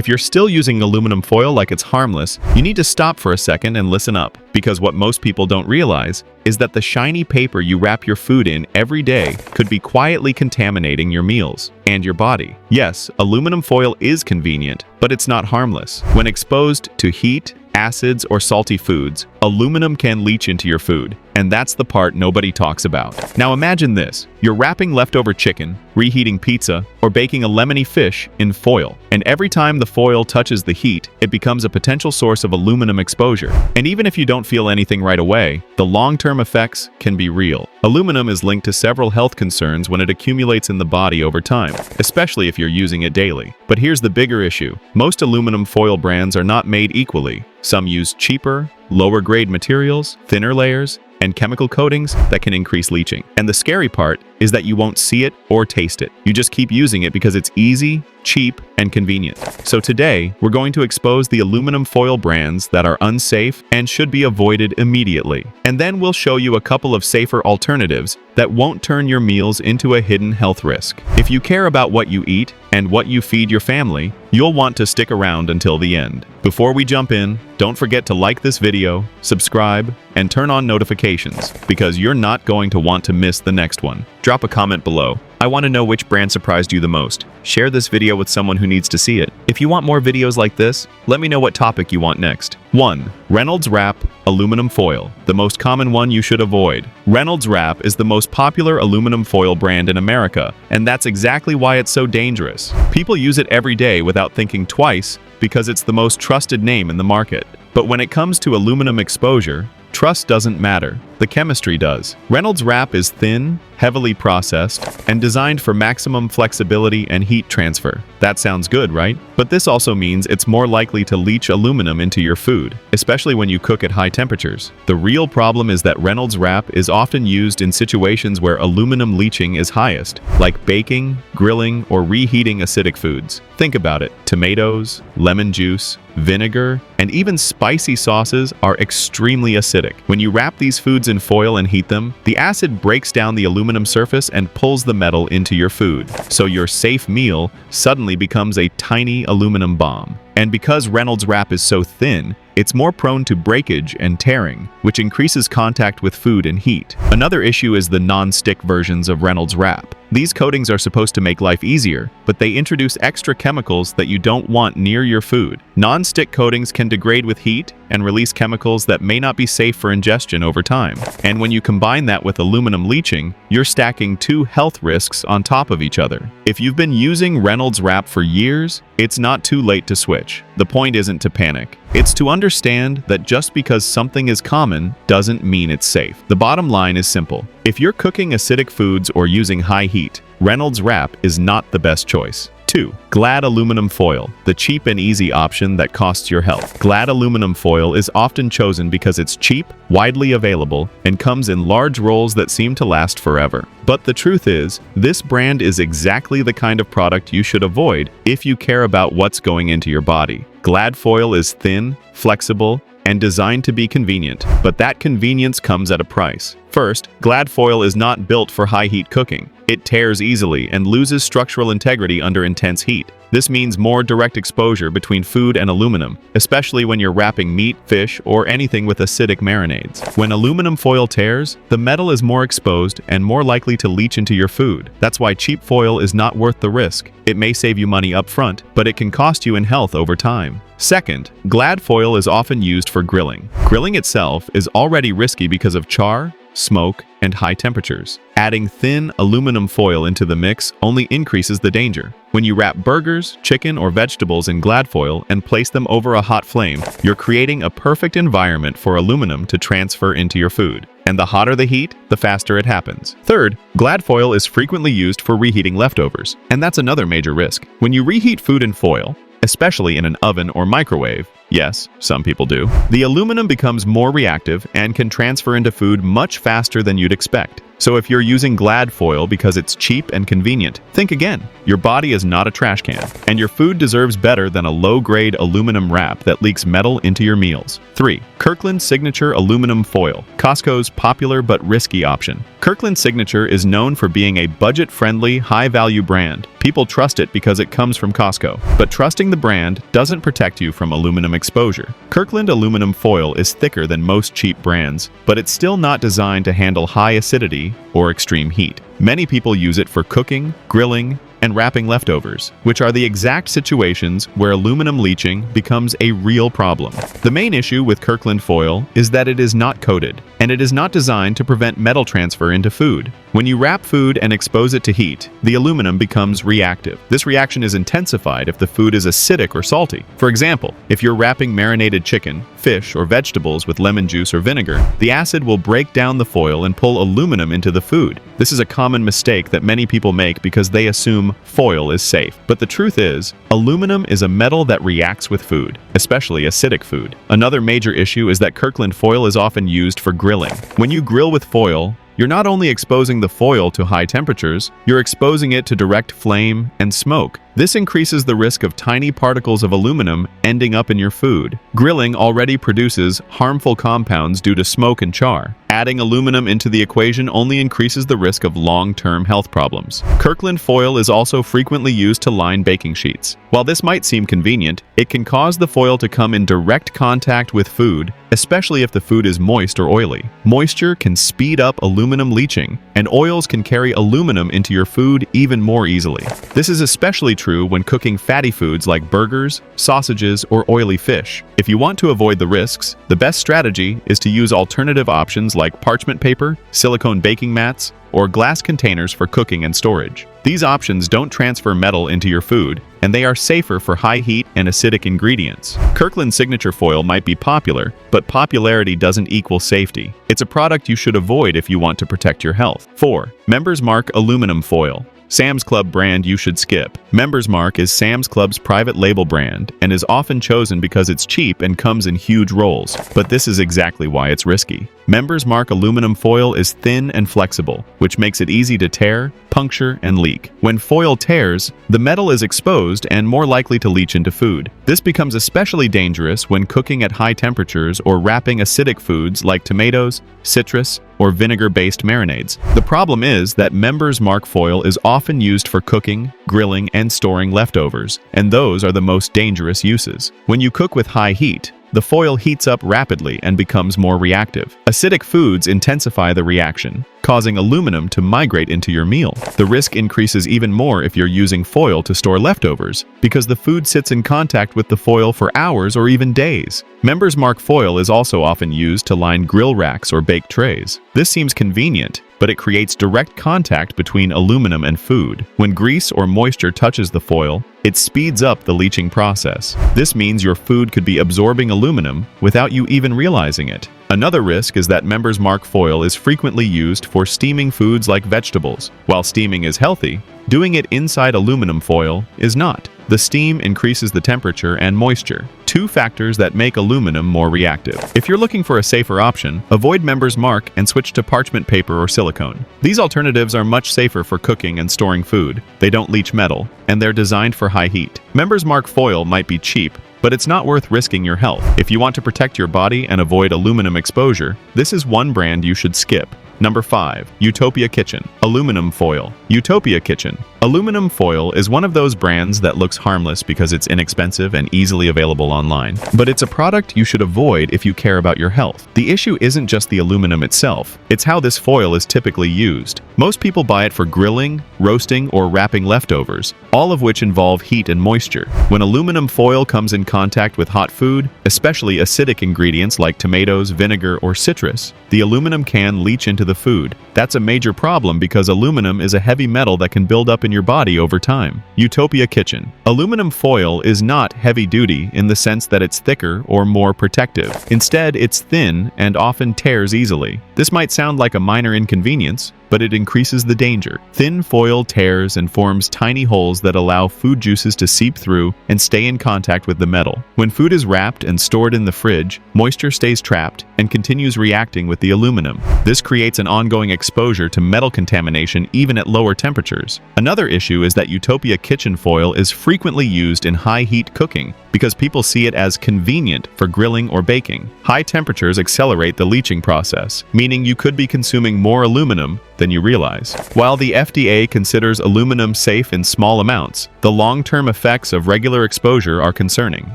If you're still using aluminum foil like it's harmless, you need to stop for a second and listen up, because what most people don't realize is that the shiny paper you wrap your food in every day could be quietly contaminating your meals and your body. Yes, aluminum foil is convenient, but it's not harmless. When exposed to heat, acids, or salty foods, aluminum can leach into your food, and that's the part nobody talks about. Now imagine this. You're wrapping leftover chicken, reheating pizza, or baking a lemony fish in foil, and every time the foil touches the heat, it becomes a potential source of aluminum exposure. And even if you don't feel anything right away, the long-term effects can be real. Aluminum is linked to several health concerns when it accumulates in the body over time, especially if you're using it daily. But here's the bigger issue. Most aluminum foil brands are not made equally. Some use cheaper, lower-grade materials, thinner layers, and chemical coatings that can increase leaching. And the scary part is that you won't see it or taste it. You just keep using it because it's easy, cheap, and convenient. So today, we're going to expose the aluminum foil brands that are unsafe and should be avoided immediately. And then we'll show you a couple of safer alternatives that won't turn your meals into a hidden health risk. If you care about what you eat and what you feed your family, you'll want to stick around until the end. Before we jump in, don't forget to like this video, subscribe, and turn on notifications, because you're not going to want to miss the next one. Drop a comment below. I want to know which brand surprised you the most. Share this video with someone who needs to see it. If you want more videos like this, let me know what topic you want next. 1. Reynolds Wrap Aluminum Foil, the most common one you should avoid. Reynolds Wrap is the most popular aluminum foil brand in America, and that's exactly why it's so dangerous. People use it every day without thinking twice because it's the most trusted name in the market. But when it comes to aluminum exposure, trust doesn't matter. The chemistry does. Reynolds Wrap is thin, heavily processed, and designed for maximum flexibility and heat transfer. That sounds good, right? But this also means it's more likely to leach aluminum into your food, especially when you cook at high temperatures. The real problem is that Reynolds Wrap is often used in situations where aluminum leaching is highest, like baking, grilling, or reheating acidic foods. Think about it. Tomatoes, lemon juice, vinegar, and even spicy sauces are extremely acidic. When you wrap these foods in foil and heat them, the acid breaks down the aluminum surface and pulls the metal into your food. So your safe meal suddenly becomes a tiny aluminum bomb. And because Reynolds Wrap is so thin, it's more prone to breakage and tearing, which increases contact with food and heat. Another issue is the non-stick versions of Reynolds Wrap. These coatings are supposed to make life easier, but they introduce extra chemicals that you don't want near your food. Non-stick coatings can degrade with heat and release chemicals that may not be safe for ingestion over time. And when you combine that with aluminum leaching, you're stacking two health risks on top of each other. If you've been using Reynolds Wrap for years, it's not too late to switch. The point isn't to panic. It's to understand that just because something is common doesn't mean it's safe. The bottom line is simple. If you're cooking acidic foods or using high heat, Reynolds Wrap is not the best choice. 2. Glad aluminum foil, the cheap and easy option that costs your health. Glad aluminum foil is often chosen because it's cheap, widely available, and comes in large rolls that seem to last forever. But the truth is, this brand is exactly the kind of product you should avoid if you care about what's going into your body. Glad foil is thin, flexible, and designed to be convenient, but that convenience comes at a price. First, Glad foil is not built for high-heat cooking. It tears easily and loses structural integrity under intense heat. This means more direct exposure between food and aluminum, especially when you're wrapping meat, fish, or anything with acidic marinades. When aluminum foil tears, the metal is more exposed and more likely to leach into your food. That's why cheap foil is not worth the risk. It may save you money up front, but it can cost you in health over time. Second, Glad foil is often used for grilling. Grilling itself is already risky because of char, smoke, and high temperatures. Adding thin aluminum foil into the mix only increases the danger. When you wrap burgers, chicken, or vegetables in Glad foil and place them over a hot flame, you're creating a perfect environment for aluminum to transfer into your food. And the hotter the heat, the faster it happens. Third, Glad foil is frequently used for reheating leftovers, and that's another major risk. When you reheat food in foil, especially in an oven or microwave, Yes, some people do. The aluminum becomes more reactive and can transfer into food much faster than you'd expect. So if you're using Glad foil because it's cheap and convenient, think again. Your body is not a trash can, and your food deserves better than a low-grade aluminum wrap that leaks metal into your meals. 3. Kirkland Signature Aluminum Foil, Costco's popular but risky option. Kirkland Signature is known for being a budget-friendly, high-value brand. People trust it because it comes from Costco. But trusting the brand doesn't protect you from aluminum exposure. Kirkland aluminum foil is thicker than most cheap brands, but it's still not designed to handle high acidity or extreme heat. Many people use it for cooking, grilling, and wrapping leftovers, which are the exact situations where aluminum leaching becomes a real problem. The main issue with Kirkland foil is that it is not coated, and it is not designed to prevent metal transfer into food. When you wrap food and expose it to heat, the aluminum becomes reactive. This reaction is intensified if the food is acidic or salty. For example, if you're wrapping marinated chicken, fish, or vegetables with lemon juice or vinegar, the acid will break down the foil and pull aluminum into the food. This is a common mistake that many people make because they assume foil is safe. But the truth is, aluminum is a metal that reacts with food, especially acidic food. Another major issue is that Kirkland foil is often used for grilling. When you grill with foil, you're not only exposing the foil to high temperatures, you're exposing it to direct flame and smoke. This increases the risk of tiny particles of aluminum ending up in your food. Grilling already produces harmful compounds due to smoke and char. Adding aluminum into the equation only increases the risk of long-term health problems. Kirkland foil is also frequently used to line baking sheets. While this might seem convenient, it can cause the foil to come in direct contact with food, especially if the food is moist or oily. Moisture can speed up aluminum leaching, and oils can carry aluminum into your food even more easily. This is especially true when cooking fatty foods like burgers, sausages, or oily fish. If you want to avoid the risks, the best strategy is to use alternative options like parchment paper, silicone baking mats, or glass containers for cooking and storage. These options don't transfer metal into your food, and they are safer for high heat and acidic ingredients. Kirkland Signature Foil might be popular, but popularity doesn't equal safety. It's a product you should avoid if you want to protect your health. 4. Members Mark Aluminum Foil, Sam's Club brand you should skip. Members Mark is Sam's Club's private label brand and is often chosen because it's cheap and comes in huge rolls. But this is exactly why it's risky. Members Mark aluminum foil is thin and flexible, which makes it easy to tear, puncture, and leak. When foil tears, the metal is exposed and more likely to leach into food. This becomes especially dangerous when cooking at high temperatures or wrapping acidic foods like tomatoes, citrus, or vinegar-based marinades. The problem is that Members Mark foil is often used for cooking, grilling, and storing leftovers, and those are the most dangerous uses. When you cook with high heat, the foil heats up rapidly and becomes more reactive. Acidic foods intensify the reaction, causing aluminum to migrate into your meal. The risk increases even more if you're using foil to store leftovers, because the food sits in contact with the foil for hours or even days. Members Mark foil is also often used to line grill racks or bake trays. This seems convenient, but it creates direct contact between aluminum and food. When grease or moisture touches the foil, it speeds up the leaching process. This means your food could be absorbing aluminum without you even realizing it. Another risk is that Members Mark foil is frequently used for steaming foods like vegetables. While steaming is healthy, doing it inside aluminum foil is not. The steam increases the temperature and moisture, two factors that make aluminum more reactive. If you're looking for a safer option, avoid Members Mark and switch to parchment paper or silicone. These alternatives are much safer for cooking and storing food. They don't leach metal, and they're designed for high heat. Members Mark foil might be cheap, but it's not worth risking your health. If you want to protect your body and avoid aluminum exposure, this is one brand you should skip. Number 5. Utopia Kitchen Aluminum Foil. Utopia Kitchen aluminum foil is one of those brands that looks harmless because it's inexpensive and easily available online. But it's a product you should avoid if you care about your health. The issue isn't just the aluminum itself, it's how this foil is typically used. Most people buy it for grilling, roasting, or wrapping leftovers, all of which involve heat and moisture. When aluminum foil comes in contact with hot food, especially acidic ingredients like tomatoes, vinegar, or citrus, the aluminum can leach into the the food. That's a major problem because aluminum is a heavy metal that can build up in your body over time. Utopia Kitchen. Aluminum foil is not heavy-duty in the sense that it's thicker or more protective. Instead, it's thin and often tears easily. This might sound like a minor inconvenience, but it increases the danger. Thin foil tears and forms tiny holes that allow food juices to seep through and stay in contact with the metal. When food is wrapped and stored in the fridge, moisture stays trapped and continues reacting with the aluminum. This creates an ongoing exposure to metal contamination even at lower temperatures. Another issue is that Utopia kitchen foil is frequently used in high-heat cooking because people see it as convenient for grilling or baking. High temperatures accelerate the leaching process, meaning you could be consuming more aluminum than you realize. While the FDA considers aluminum safe in small amounts, the long-term effects of regular exposure are concerning.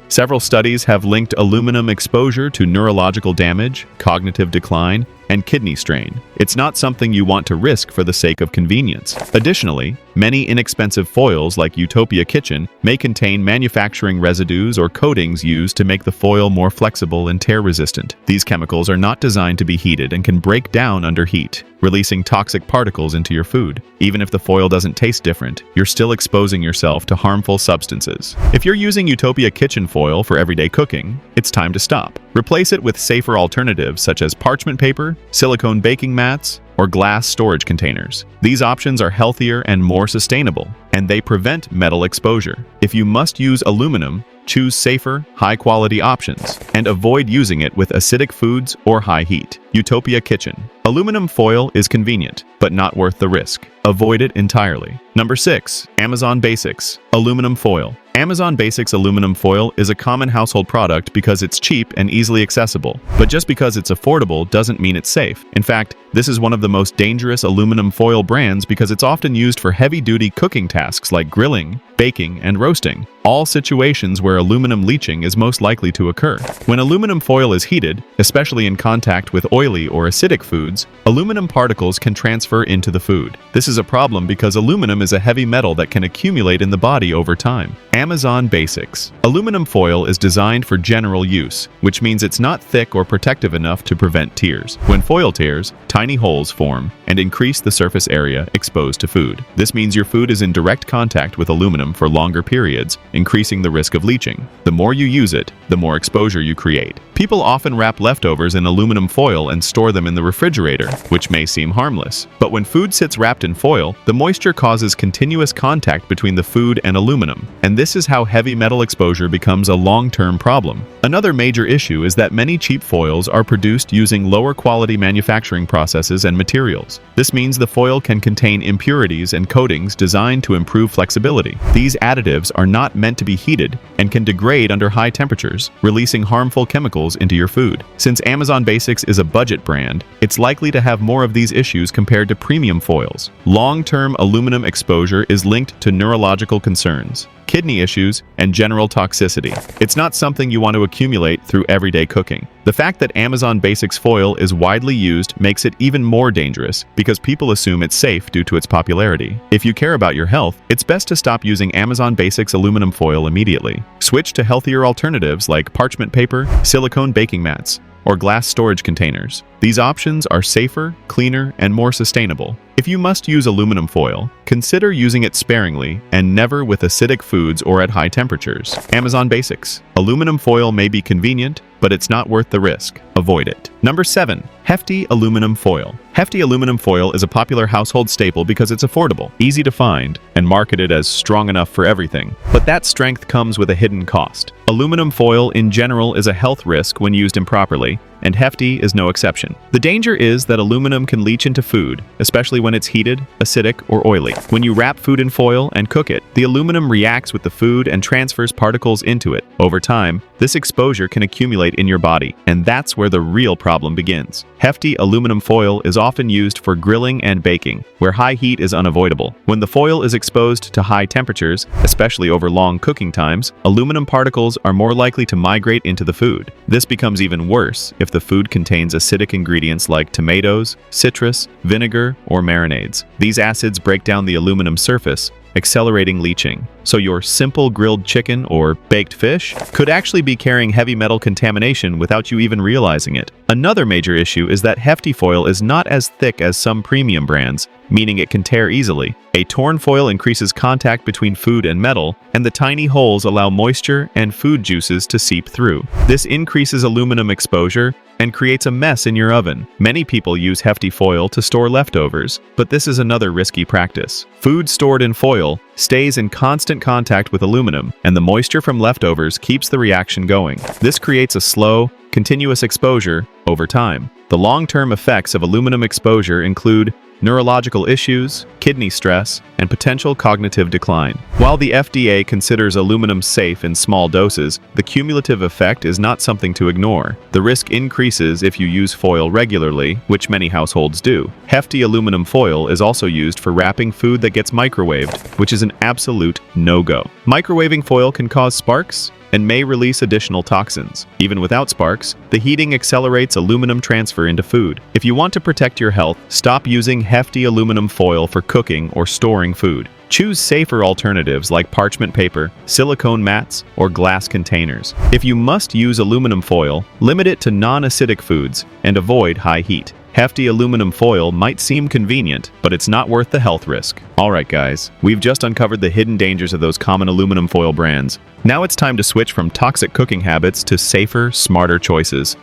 Several studies have linked aluminum exposure to neurological damage, cognitive decline, and kidney strain. It's not something you want to risk for the sake of convenience. Additionally, many inexpensive foils like Utopia Kitchen may contain manufacturing residues or coatings used to make the foil more flexible and tear-resistant. These chemicals are not designed to be heated and can break down under heat, releasing toxic particles into your food. Even if the foil doesn't taste different, you're still exposing yourself to harmful substances. If you're using Utopia Kitchen foil for everyday cooking, it's time to stop. Replace it with safer alternatives such as parchment paper, silicone baking mats, or glass storage containers. These options are healthier and more sustainable, and they prevent metal exposure. If you must use aluminum, choose safer, high-quality options, and avoid using it with acidic foods or high heat. Utopia Kitchen. Aluminum foil is convenient, but not worth the risk. Avoid it entirely. Number 6. Amazon Basics. Aluminum foil. Amazon Basics aluminum foil is a common household product because it's cheap and easily accessible. But just because it's affordable doesn't mean it's safe. In fact, this is one of the most dangerous aluminum foil brands because it's often used for heavy-duty cooking tasks like grilling, baking, and roasting, all situations where aluminum leaching is most likely to occur. When aluminum foil is heated, especially in contact with oily or acidic foods, aluminum particles can transfer into the food. This is a problem because aluminum is a heavy metal that can accumulate in the body over time. Amazon Basics. Aluminum foil is designed for general use, which means it's not thick or protective enough to prevent tears. When foil tears, tiny holes form and increase the surface area exposed to food. This means your food is in direct contact with aluminum for longer periods, increasing the risk of leaching. The more you use it, the more exposure you create. People often wrap leftovers in aluminum foil and store them in the refrigerator, which may seem harmless. But when food sits wrapped in foil, the moisture causes continuous contact between the food and aluminum, and this is how heavy metal exposure becomes a long-term problem. Another major issue is that many cheap foils are produced using lower-quality manufacturing processes and materials. This means the foil can contain impurities and coatings designed to improve flexibility. These additives are not meant to be heated and can degrade under high temperatures, releasing harmful chemicals into your food. Since Amazon Basics is a budget brand, it's likely to have more of these issues compared to premium foils. Long-term aluminum exposure is linked to neurological concerns, kidney issues, and general toxicity. It's not something you want to accumulate through everyday cooking. The fact that Amazon Basics foil is widely used makes it even more dangerous because people assume it's safe due to its popularity. If you care about your health, it's best to stop using Amazon Basics aluminum foil immediately. Switch to healthier alternatives like parchment paper, silicone baking mats, or glass storage containers. These options are safer, cleaner, and more sustainable. If you must use aluminum foil, consider using it sparingly and never with acidic foods or at high temperatures. Amazon Basics. Aluminum foil may be convenient, but it's not worth the risk. Avoid it. Number 7. Hefty aluminum foil. Hefty aluminum foil is a popular household staple because it's affordable, easy to find, and marketed as strong enough for everything. But that strength comes with a hidden cost. Aluminum foil in general is a health risk when used improperly, and Hefty is no exception. The danger is that aluminum can leach into food, especially when it's heated, acidic, or oily. When you wrap food in foil and cook it, the aluminum reacts with the food and transfers particles into it. Over time, this exposure can accumulate in your body, and that's where the real problem begins. Hefty aluminum foil is often used for grilling and baking, where high heat is unavoidable. When the foil is exposed to high temperatures, especially over long cooking times, aluminum particles are more likely to migrate into the food. This becomes even worse if the food contains acidic ingredients like tomatoes, citrus, vinegar, or marinades. These acids break down the aluminum surface, accelerating leaching. So your simple grilled chicken or baked fish could actually be carrying heavy metal contamination without you even realizing it. Another major issue is that Hefty foil is not as thick as some premium brands, meaning it can tear easily. A torn foil increases contact between food and metal, and the tiny holes allow moisture and food juices to seep through. This increases aluminum exposure and creates a mess in your oven. Many people use Hefty foil to store leftovers, but this is another risky practice. Food stored in foil stays in constant contact with aluminum, and the moisture from leftovers keeps the reaction going. This creates a slow, continuous exposure over time. The long-term effects of aluminum exposure include neurological issues, kidney stress, and potential cognitive decline. While the FDA considers aluminum safe in small doses, the cumulative effect is not something to ignore. The risk increases if you use foil regularly, which many households do. Hefty aluminum foil is also used for wrapping food that gets microwaved, which is an absolute no-go. Microwaving foil can cause sparks and may release additional toxins. Even without sparks, the heating accelerates aluminum transfer into food. If you want to protect your health, stop using Hefty aluminum foil for cooking or storing food. Choose safer alternatives like parchment paper, silicone mats, or glass containers. If you must use aluminum foil, limit it to non-acidic foods and avoid high heat. Hefty aluminum foil might seem convenient, but it's not worth the health risk. Alright guys, we've just uncovered the hidden dangers of those common aluminum foil brands. Now it's time to switch from toxic cooking habits to safer, smarter choices.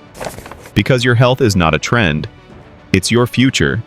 Because your health is not a trend, it's your future.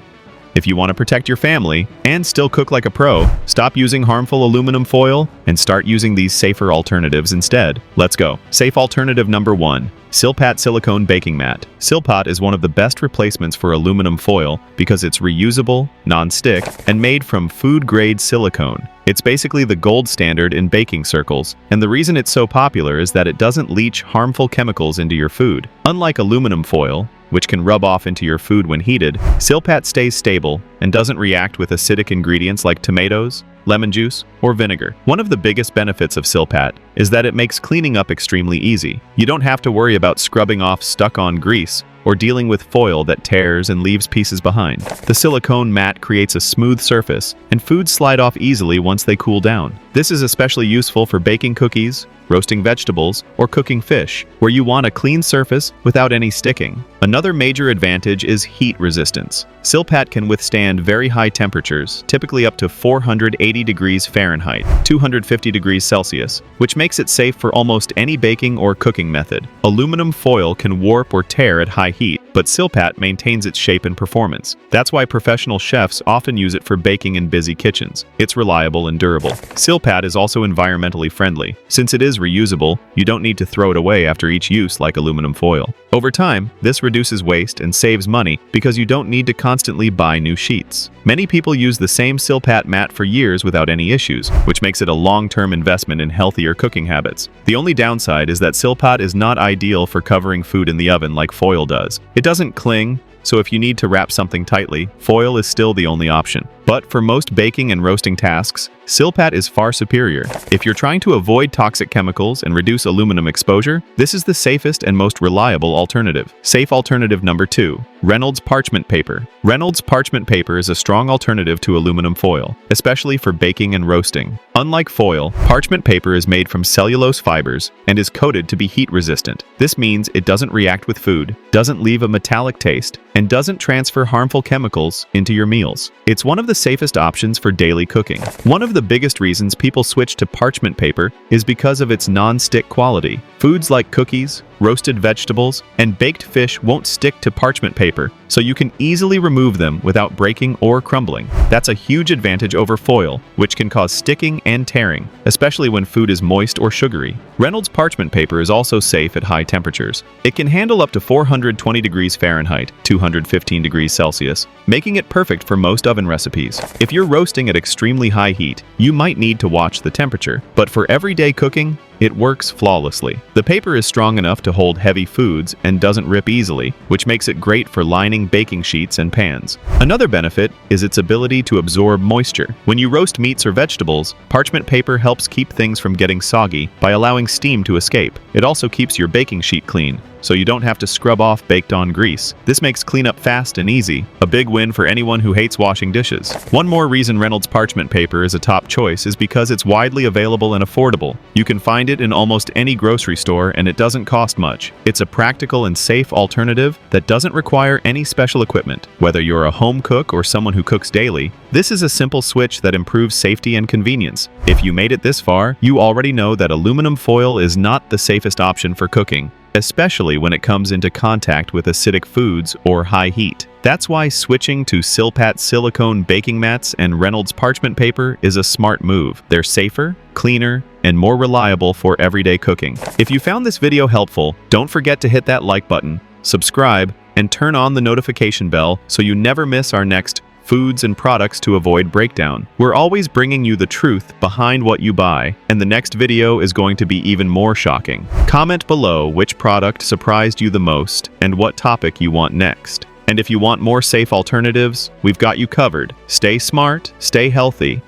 If you want to protect your family and still cook like a pro, stop using harmful aluminum foil and start using these safer alternatives instead. Let's go. Safe alternative number 1. Silpat silicone baking mat. Silpat is one of the best replacements for aluminum foil because it's reusable, non-stick, and made from food-grade silicone. It's basically the gold standard in baking circles, and the reason it's so popular is that it doesn't leach harmful chemicals into your food. Unlike aluminum foil, which can rub off into your food when heated, Silpat stays stable and doesn't react with acidic ingredients like tomatoes, lemon juice, or vinegar. One of the biggest benefits of Silpat is that it makes cleaning up extremely easy. You don't have to worry about scrubbing off stuck-on grease or dealing with foil that tears and leaves pieces behind. The silicone mat creates a smooth surface, and foods slide off easily once they cool down. This is especially useful for baking cookies, roasting vegetables, or cooking fish, where you want a clean surface without any sticking. Another major advantage is heat resistance. Silpat can withstand very high temperatures, typically up to 480 degrees Fahrenheit, 250 degrees Celsius, which makes it safe for almost any baking or cooking method. Aluminum foil can warp or tear at high heat, but Silpat maintains its shape and performance. That's why professional chefs often use it for baking in busy kitchens. It's reliable and durable. Silpat is also environmentally friendly. Since it is reusable, you don't need to throw it away after each use like aluminum foil. Over time, this reduces waste and saves money because you don't need to constantly buy new sheets. Many people use the same Silpat mat for years without any issues, which makes it a long-term investment in healthier cooking habits. The only downside is that Silpat is not ideal for covering food in the oven like foil does. It doesn't cling, so if you need to wrap something tightly, foil is still the only option. But for most baking and roasting tasks, Silpat is far superior. If you're trying to avoid toxic chemicals and reduce aluminum exposure, this is the safest and most reliable alternative. Safe alternative number 2. Reynolds parchment paper. Reynolds parchment paper is a strong alternative to aluminum foil, especially for baking and roasting. Unlike foil, parchment paper is made from cellulose fibers and is coated to be heat resistant. This means it doesn't react with food, doesn't leave a metallic taste, and doesn't transfer harmful chemicals into your meals. It's one of the safest options for daily cooking. One of the biggest reasons people switch to parchment paper is because of its non-stick quality. Foods like cookies, roasted vegetables, and baked fish won't stick to parchment paper, so you can easily remove them without breaking or crumbling. That's a huge advantage over foil, which can cause sticking and tearing, especially when food is moist or sugary. Reynolds parchment paper is also safe at high temperatures. It can handle up to 420 degrees Fahrenheit, 215 degrees Celsius, making it perfect for most oven recipes. If you're roasting at extremely high heat, you might need to watch the temperature, but for everyday cooking, it works flawlessly. The paper is strong enough to hold heavy foods and doesn't rip easily, which makes it great for lining baking sheets and pans. Another benefit is its ability to absorb moisture. When you roast meats or vegetables, parchment paper helps keep things from getting soggy by allowing steam to escape. It also keeps your baking sheet clean, so you don't have to scrub off baked-on grease. This makes cleanup fast and easy, a big win for anyone who hates washing dishes. One more reason Reynolds parchment paper is a top choice is because it's widely available and affordable. You can find it in almost any grocery store and it doesn't cost much. It's a practical and safe alternative that doesn't require any special equipment. Whether you're a home cook or someone who cooks daily, this is a simple switch that improves safety and convenience. If you made it this far, you already know that aluminum foil is not the safest option for cooking, especially when it comes into contact with acidic foods or high heat. That's why switching to Silpat silicone baking mats and Reynolds parchment paper is a smart move. They're safer, cleaner, and more reliable for everyday cooking. If you found this video helpful, don't forget to hit that like button, subscribe, and turn on the notification bell so you never miss our next foods and products to avoid breakdown. We're always bringing you the truth behind what you buy, and the next video is going to be even more shocking. Comment below which product surprised you the most and what topic you want next. And if you want more safe alternatives, we've got you covered. Stay smart, stay healthy,